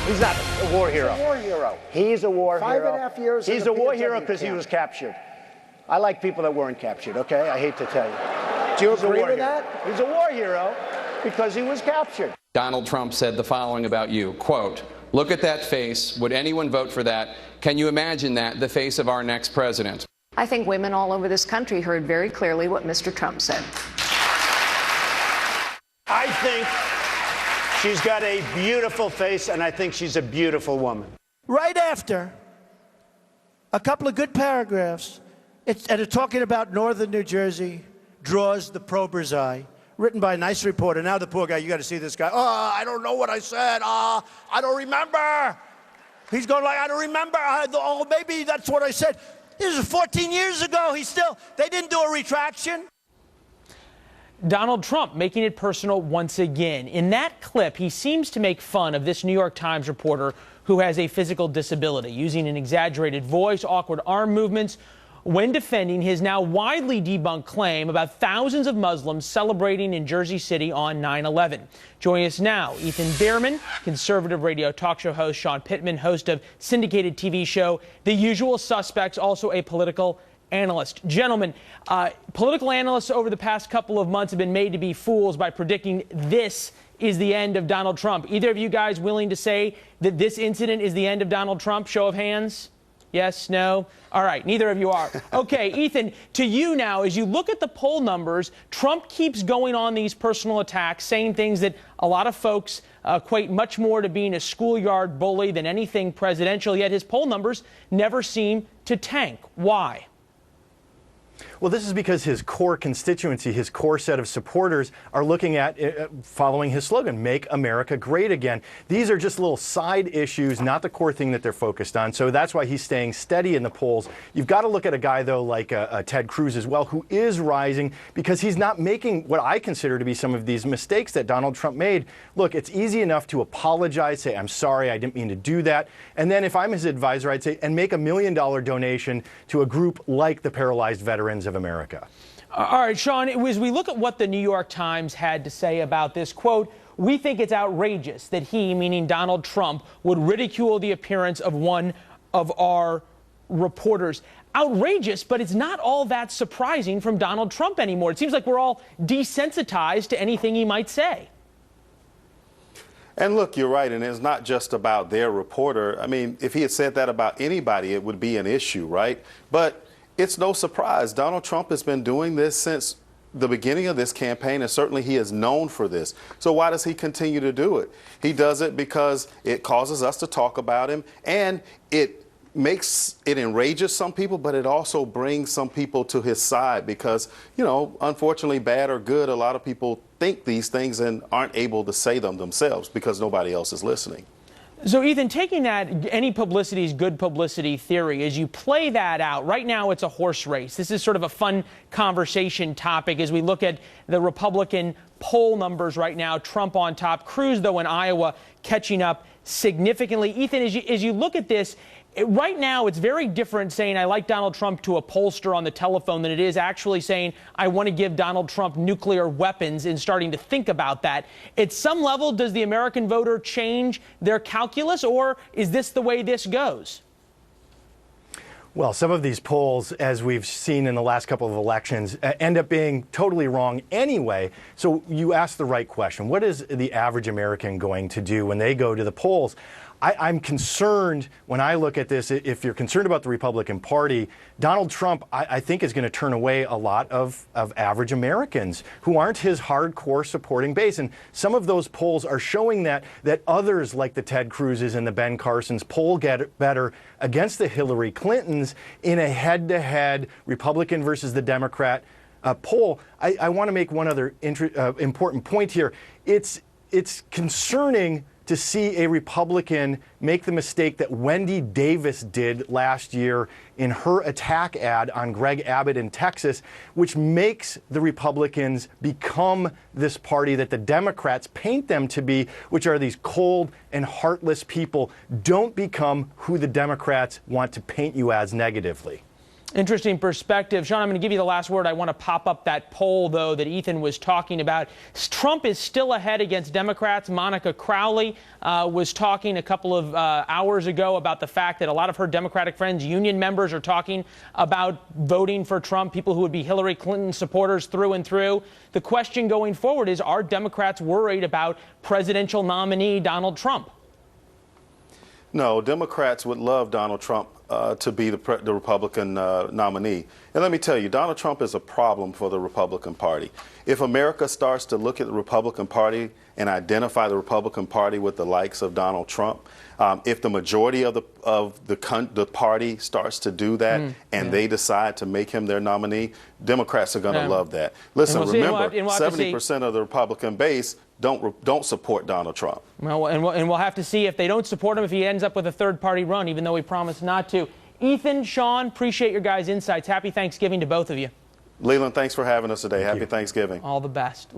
He's not a war hero. He's a war hero. He's a war hero. 5.5 years. He's a war hero because he was captured. I like people that weren't captured, okay? I hate to tell you. Do you agree with that? He's a war hero because he was captured. Donald Trump said the following about you, quote, "Look at that face. Would anyone vote for that? Can you imagine that, the face of our next president?" I think women all over this country heard very clearly what Mr. Trump said. I think she's got a beautiful face, and I think she's a beautiful woman. Right after a couple of good paragraphs, it's talking about northern New Jersey, draws the prober's eye, written by a nice reporter. Now the poor guy, you got to see this guy. Oh, I don't know what I said. I don't remember. He's going like, I don't remember. Oh, maybe that's what I said. This was 14 years ago. They didn't do a retraction. Donald Trump making it personal once again. In that clip, he seems to make fun of this New York Times reporter who has a physical disability, using an exaggerated voice, awkward arm movements, when defending his now widely debunked claim about thousands of Muslims celebrating in Jersey City on 9/11. Joining us now, Ethan Behrman, conservative radio talk show host, Sean Pittman, host of syndicated TV show The Usual Suspects, also a political analyst. Gentlemen, political analysts over the past couple of months have been made to be fools by predicting this is the end of Donald Trump. Either of you guys willing to say that this incident is the end of Donald Trump? Show of hands. Yes, no? All right, neither of you are. Okay, Ethan, to you now, as you look at the poll numbers, Trump keeps going on these personal attacks, saying things that a lot of folks equate much more to being a schoolyard bully than anything presidential, yet his poll numbers never seem to tank. Why? Well, this is because his core constituency, his core set of supporters are looking at following his slogan, Make America Great Again. These are just little side issues, not the core thing that they're focused on. So that's why he's staying steady in the polls. You've got to look at a guy, though, like Ted Cruz as well, who is rising because he's not making what I consider to be some of these mistakes that Donald Trump made. Look, it's easy enough to apologize, say, I'm sorry, I didn't mean to do that. And then if I'm his advisor, I'd say, and make $1 million donation to a group like the Paralyzed Veterans of America. All right, Sean, as we look at what the New York Times had to say about this, quote, "We think it's outrageous that he," meaning Donald Trump, "would ridicule the appearance of one of our reporters." Outrageous, but it's not all that surprising from Donald Trump anymore. It seems like we're all desensitized to anything he might say. And look, you're right, and it's not just about their reporter. I mean, if he had said that about anybody, it would be an issue, right? But it's no surprise. Donald Trump has been doing this since the beginning of this campaign, and certainly he is known for this. So why does he continue to do it? He does it because it causes us to talk about him, and it enrages some people, but it also brings some people to his side because, you know, unfortunately, bad or good, a lot of people think these things and aren't able to say them themselves because nobody else is listening. So, Ethan, taking that any publicity is good publicity theory, as you play that out, right now it's a horse race. This is sort of a fun conversation topic as we look at the Republican poll numbers right now. Trump on top, Cruz, though, in Iowa catching up significantly. Ethan, as you look at this, right now it's very different saying I like Donald Trump to a pollster on the telephone than it is actually saying I want to give Donald Trump nuclear weapons and starting to think about that. At some level, does the American voter change their calculus, or is this the way this goes? Well, some of these polls, as we've seen in the last couple of elections, end up being totally wrong anyway. So you ask the right question. What is the average American going to do when they go to the polls? I'm concerned when I look at this. If you're concerned about the Republican Party, Donald Trump, I think, is going to turn away a lot of average Americans who aren't his hardcore supporting base. And some of those polls are showing that others like the Ted Cruzes and the Ben Carsons poll get better against the Hillary Clintons in a head-to-head Republican versus the Democrat poll. I want to make one other important point here. It's concerning to see a Republican make the mistake that Wendy Davis did last year in her attack ad on Greg Abbott in Texas, which makes the Republicans become this party that the Democrats paint them to be, which are these cold and heartless people. Don't become who the Democrats want to paint you as negatively. Interesting perspective. Sean, I'm going to give you the last word. I want to pop up that poll, though, that Ethan was talking about. Trump is still ahead against Democrats. Monica Crowley was talking a couple of hours ago about the fact that a lot of her Democratic friends, union members, are talking about voting for Trump, people who would be Hillary Clinton supporters through and through. The question going forward is, are Democrats worried about presidential nominee Donald Trump? No, Democrats would love Donald Trump to be the Republican nominee. And let me tell you, Donald Trump is a problem for the Republican Party. If America starts to look at the Republican Party and identify the Republican Party with the likes of Donald Trump, if the majority of the party starts to do that and they decide to make him their nominee, Democrats are going to love that. Listen, remember, 70% of the Republican base don't support Donald Trump. Well, and we'll have to see if they don't support him, if he ends up with a third-party run, even though he promised not to. Ethan, Sean, appreciate your guys' insights. Happy Thanksgiving to both of you. Leland, thanks for having us today. Happy Thanksgiving. All the best.